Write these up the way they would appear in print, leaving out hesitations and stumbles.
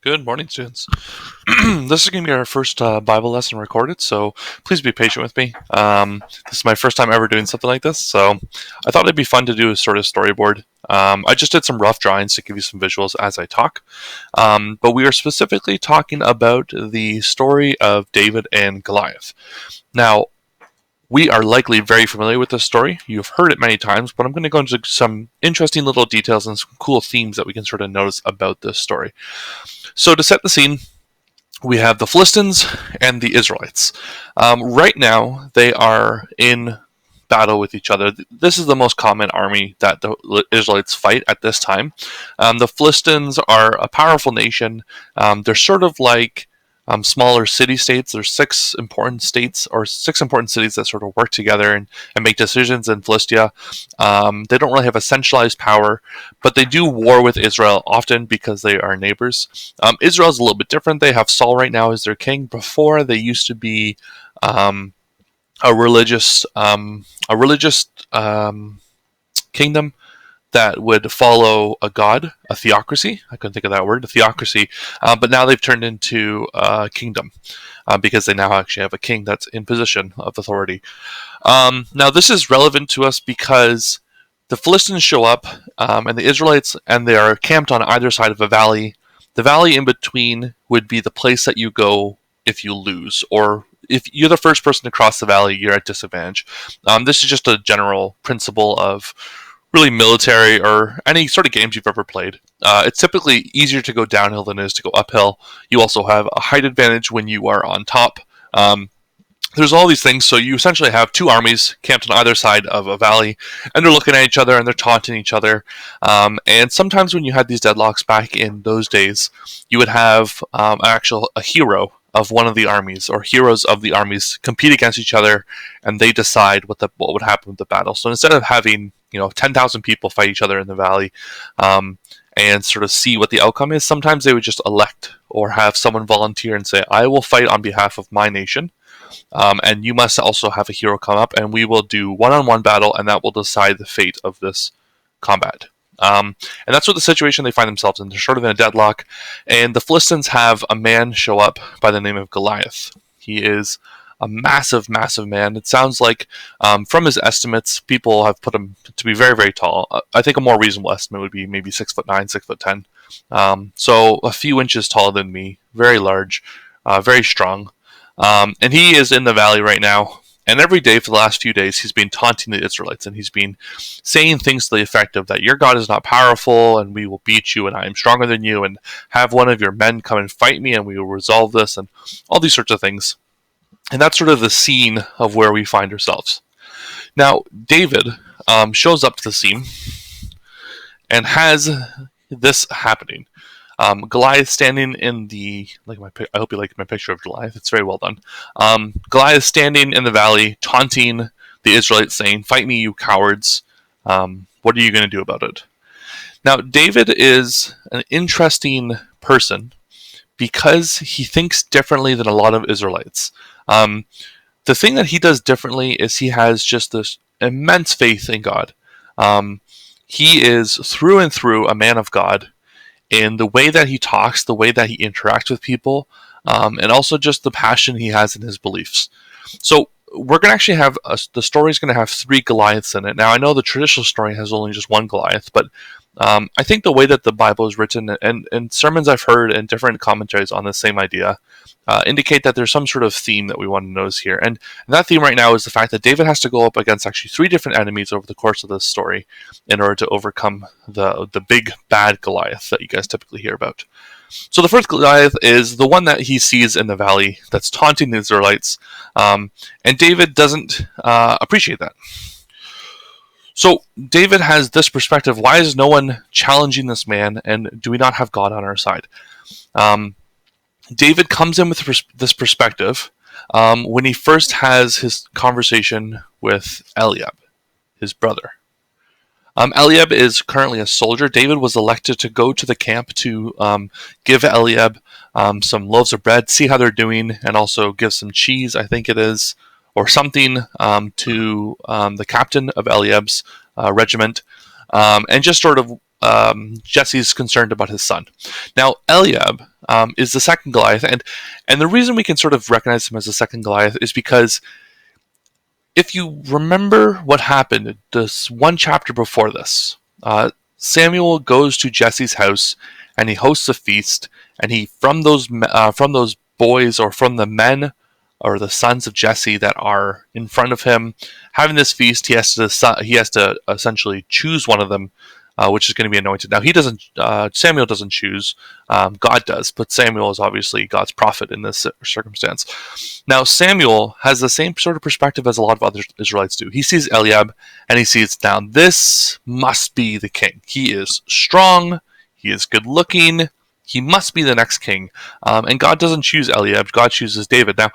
Good morning, students. This is going to be our first Bible lesson recorded, so please be patient with me. This is my first time ever doing something like this, so I thought it'd be fun to do a sort of storyboard. I just did some rough drawings to give you some visuals as I talk, but we are specifically talking about the story of David and Goliath. Now, we are likely very familiar with this story. You've heard it many times, but I'm going to go into some interesting little details and some cool themes that we can sort of notice about this story. So to set the scene, we have the Philistines and the Israelites. Right now, they are in battle with each other. This is the most common army that the Israelites fight at this time. The Philistines are a powerful nation. They're sort of like smaller city-states. There's six important cities that sort of work together and make decisions in Philistia. They don't really have a centralized power, but they do war with Israel often because they are neighbors. Israel's a little bit different. They have Saul right now as their king. Before, they used to be a religious kingdom that would follow a god, a theocracy. I couldn't think of that word, a theocracy. But now they've turned into a kingdom because they now actually have a king that's in position of authority. Now, this is relevant to us because the Philistines show up and the Israelites, and they are camped on either side of a valley. The valley in between would be the place that you go if you lose, or if you're the first person to cross the valley, you're at disadvantage. This is just a general principle of really military or any sort of games you've ever played. It's typically easier to go downhill than it is to go uphill. You also have a height advantage when you are on top. There's all these things, so you essentially have two armies camped on either side of a valley, and they're looking at each other and they're taunting each other. And sometimes when you had these deadlocks back in those days, you would have a hero of one of the armies, or heroes of the armies, compete against each other, and they decide what would happen with the battle. So instead of having 10,000 people fight each other in the valley and sort of see what the outcome is, sometimes they would just elect or have someone volunteer and say, I will fight on behalf of my nation, and you must also have a hero come up, and we will do one-on-one battle, and that will decide the fate of this combat. And that's what the situation they find themselves in. They're sort of in a deadlock, and the Philistines have a man show up by the name of Goliath. He is a massive, massive man. It sounds like, from his estimates, people have put him to be very, very tall. I think a more reasonable estimate would be maybe 6'9", 6'10". So a few inches taller than me, very large, very strong. And he is in the valley right now. And every day for the last few days, he's been taunting the Israelites, and he's been saying things to the effect of that your God is not powerful, and we will beat you, and I am stronger than you, and have one of your men come and fight me, and we will resolve this, and all these sorts of things. And that's sort of the scene of where we find ourselves. Now, David shows up to the scene and has this happening. Goliath standing in the, I hope you like my picture of Goliath. It's very well done. Goliath standing in the valley, taunting the Israelites, saying, "Fight me, you cowards. What are you going to do about it?" Now, David is an interesting person because he thinks differently than a lot of Israelites. The thing that he does differently is he has just this immense faith in God. He is through and through a man of God in the way that he talks, the way that he interacts with people, and also just the passion he has in his beliefs. So we're going to actually have, the story is going to have 3 Goliaths in it. Now, I know the traditional story has only just one Goliath, but I think the way that the Bible is written, and sermons I've heard and different commentaries on the same idea, indicate that there's some sort of theme that we want to notice here. And that theme right now is the fact that David has to go up against actually 3 different enemies over the course of this story in order to overcome the big bad Goliath that you guys typically hear about. So the first Goliath is the one that he sees in the valley that's taunting the Israelites, and David doesn't appreciate that. So David has this perspective: why is no one challenging this man, and do we not have God on our side? David comes in with this perspective when he first has his conversation with Eliab, his brother. Eliab is currently a soldier. David was elected to go to the camp to give Eliab some loaves of bread, see how they're doing, and also give some cheese, I think it is, or something to the captain of Eliab's regiment, and just sort of Jesse's concerned about his son. Now, Eliab is the second Goliath, and the reason we can sort of recognize him as the second Goliath is because if you remember what happened this one chapter before this, Samuel goes to Jesse's house and he hosts a feast, and he from those boys, or from the men or the sons of Jesse that are in front of him having this feast, he has to essentially choose one of them, which is going to be anointed. Now, he doesn't. Samuel doesn't choose. God does, but Samuel is obviously God's prophet in this circumstance. Now, Samuel has the same sort of perspective as a lot of other Israelites do. He sees Eliab, and he sees, now this must be the king. He is strong. He is good looking. He must be the next king. And God doesn't choose Eliab. God chooses David. Now,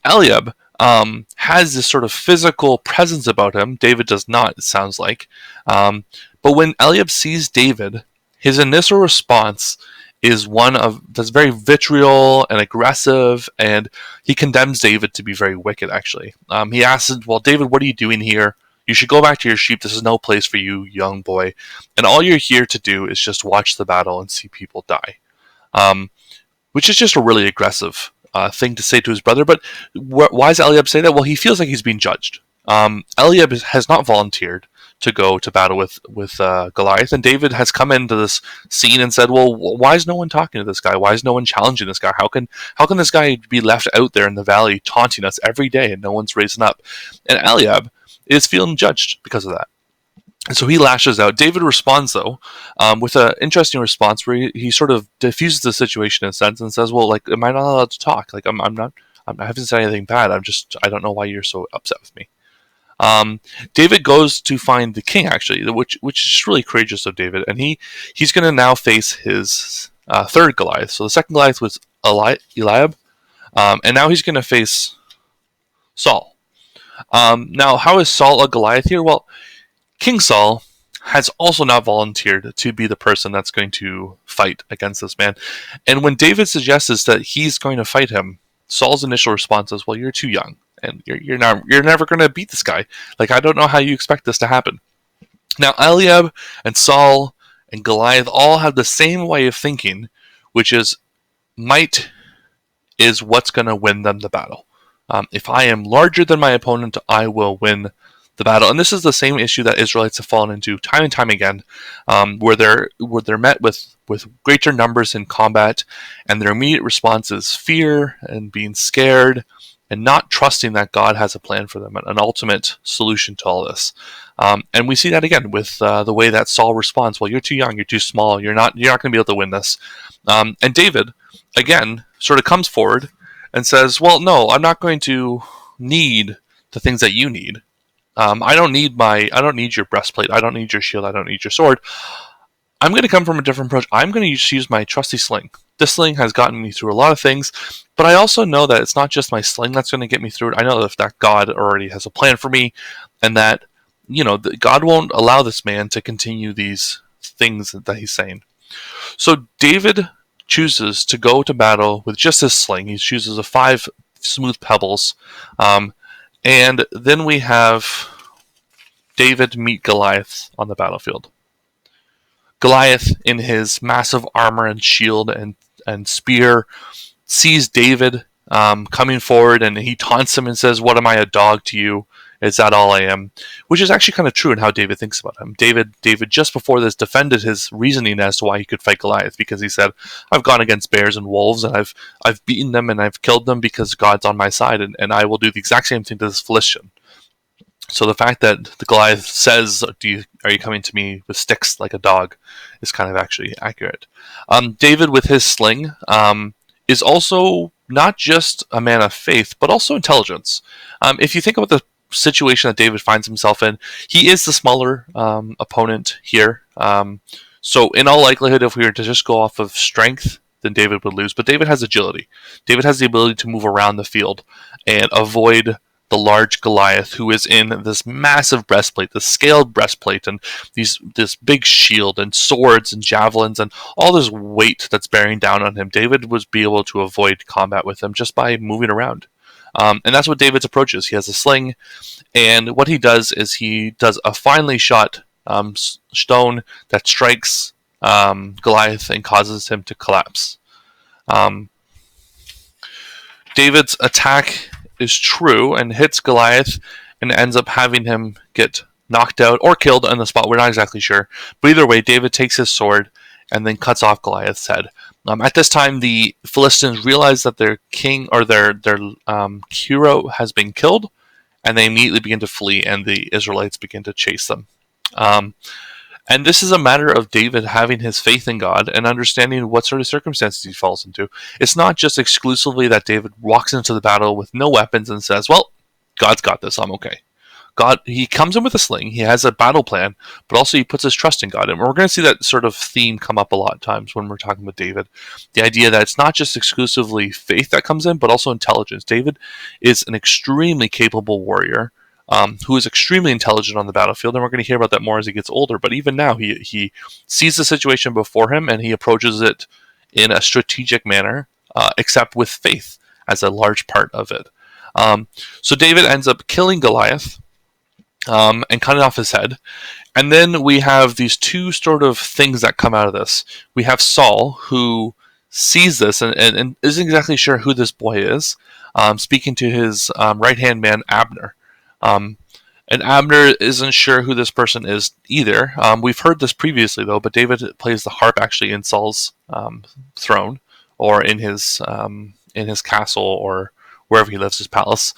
Eliab has this sort of physical presence about him. David does not, it sounds like. But when Eliab sees David, his initial response is one of that's very vitriol and aggressive, and he condemns David to be very wicked, actually. He asks, well, David, what are you doing here? You should go back to your sheep. This is no place for you, young boy. And all you're here to do is just watch the battle and see people die. Which is just a really aggressive thing to say to his brother. But why does Eliab say that? Well, he feels like he's being judged. Eliab has not volunteered to go to battle with Goliath, and David has come into this scene and said, well, why is no one talking to this guy? Why is no one challenging this guy? How can this guy be left out there in the valley taunting us every day and no one's raising up? And Eliab is feeling judged because of that. And so he lashes out. David responds, though, with an interesting response where he sort of diffuses the situation in a sense and says, well, like, am I not allowed to talk? Like, I haven't said anything bad. I don't know why you're so upset with me. David goes to find the king, actually, which is really courageous of David, and he's going to now face his third Goliath. So the second Goliath was Eliab, and now he's going to face Saul. Now, how is Saul a Goliath here? Well, King Saul has also now volunteered to be the person that's going to fight against this man, and when David suggests that he's going to fight him, Saul's initial response is, well, you're too young. And you're never going to beat this guy. Like, I don't know how you expect this to happen. Now, Eliab and Saul and Goliath all have the same way of thinking, which is might is what's going to win them the battle. If I am larger than my opponent, I will win the battle. And this is the same issue that Israelites have fallen into time and time again, where they're met with greater numbers in combat, and their immediate response is fear and being scared, and not trusting that God has a plan for them, an ultimate solution to all this. And we see that again with the way that Saul responds. Well, you're too young, you're too small, you're not going to be able to win this. And David, again, sort of comes forward and says, well, no, I'm not going to need the things that you need. I don't need your breastplate, I don't need your shield, I don't need your sword. I'm going to come from a different approach. I'm going to use my trusty sling. This sling has gotten me through a lot of things, but I also know that it's not just my sling that's going to get me through it. I know that God already has a plan for me, and that, God won't allow this man to continue these things that he's saying. So David chooses to go to battle with just his sling. He chooses 5 smooth pebbles, and then we have David meet Goliath on the battlefield. Goliath, in his massive armor and shield and spear, sees David coming forward, and he taunts him and says, what am I, a dog to you? Is that all I am? Which is actually kind of true in how David thinks about him. David just before this defended his reasoning as to why he could fight Goliath, because he said, I've gone against bears and wolves, and I've beaten them and I've killed them because God's on my side, and I will do the exact same thing to this Philistine. So the fact that the Goliath says, are you coming to me with sticks like a dog, is kind of actually accurate. David, with his sling, is also not just a man of faith, but also intelligence. If you think about the situation that David finds himself in, he is the smaller opponent here. So in all likelihood, if we were to just go off of strength, then David would lose. But David has agility. David has the ability to move around the field and avoid the large Goliath, who is in this massive breastplate, this scaled breastplate, and this big shield and swords and javelins and all this weight that's bearing down on him. David would be able to avoid combat with him just by moving around. And that's what David's approach is. He has a sling, and what he does is he does a finely shot stone that strikes Goliath and causes him to collapse. Um, David's attack is true and hits Goliath and ends up having him get knocked out or killed on the spot. We're not exactly sure. But either way, David takes his sword and then cuts off Goliath's head. At this time, the Philistines realize that their king or their hero has been killed, and they immediately begin to flee, and the Israelites begin to chase them. And this is a matter of David having his faith in God and understanding what sort of circumstances he falls into. It's not just exclusively that David walks into the battle with no weapons and says, well, God's got this, I'm okay. God, he comes in with a sling, he has a battle plan, but also he puts his trust in God. And we're going to see that sort of theme come up a lot of times when we're talking about David. The idea that it's not just exclusively faith that comes in, but also intelligence. David is an extremely capable warrior who is extremely intelligent on the battlefield, and we're going to hear about that more as he gets older. But even now, he sees the situation before him, and he approaches it in a strategic manner, except with faith as a large part of it. So David ends up killing Goliath, and cutting off his head. And then we have these two sort of things that come out of this. We have Saul, who sees this and isn't exactly sure who this boy is, speaking to his right-hand man, Abner. And Abner isn't sure who this person is either. We've heard this previously, though, but David plays the harp actually in Saul's throne, or in his castle, or wherever he lives, his palace.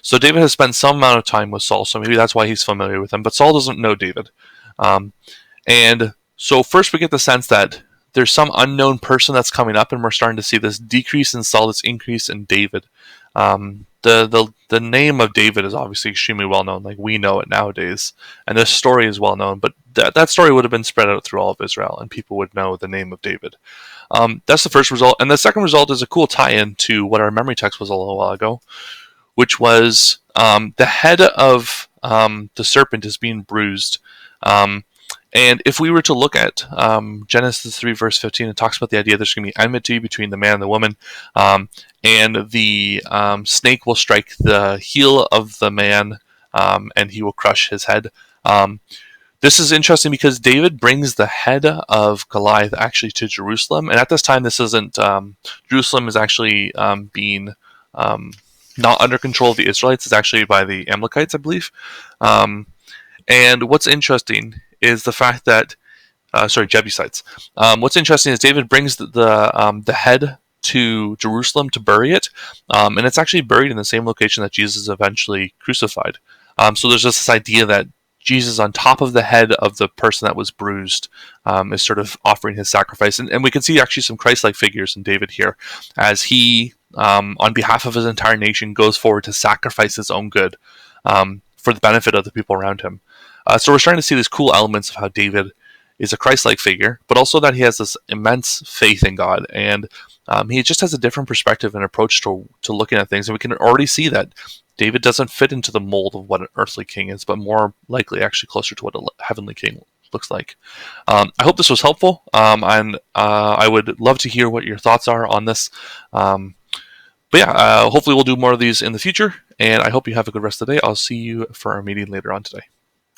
So David has spent some amount of time with Saul, so maybe that's why he's familiar with him. But Saul doesn't know David. And so first we get the sense that there's some unknown person that's coming up, and we're starting to see this decrease in Saul, this increase in David. The name of David is obviously extremely well known, like we know it nowadays, and this story is well known, but that story would have been spread out through all of Israel, and people would know the name of David. That's the first result, and the second result is a cool tie-in to what our memory text was a little while ago, which was the head of the serpent is being bruised. And if we were to look at Genesis 3 verse 15, it talks about the idea there's going to be enmity between the man and the woman, and the snake will strike the heel of the man, and he will crush his head. This is interesting because David brings the head of Goliath actually to Jerusalem, and at this time this isn't, Jerusalem is actually being not under control of the Israelites, it's actually by the Amalekites, I believe. And what's interesting is the fact that, Jebusites. What's interesting is David brings the head to Jerusalem to bury it, and it's actually buried in the same location that Jesus eventually crucified. So there's just this idea that Jesus, on top of the head of the person that was bruised, is sort of offering his sacrifice. And we can see actually some Christ-like figures in David here, as he, on behalf of his entire nation, goes forward to sacrifice his own good for the benefit of the people around him. So we're starting to see these cool elements of how David is a Christ-like figure, but also that he has this immense faith in God, and he just has a different perspective and approach to looking at things. And we can already see that David doesn't fit into the mold of what an earthly king is, but more likely actually closer to what a heavenly king looks like. I hope this was helpful, and I would love to hear what your thoughts are on this. But yeah, hopefully we'll do more of these in the future, and I hope you have a good rest of the day. I'll see you for our meeting later on today.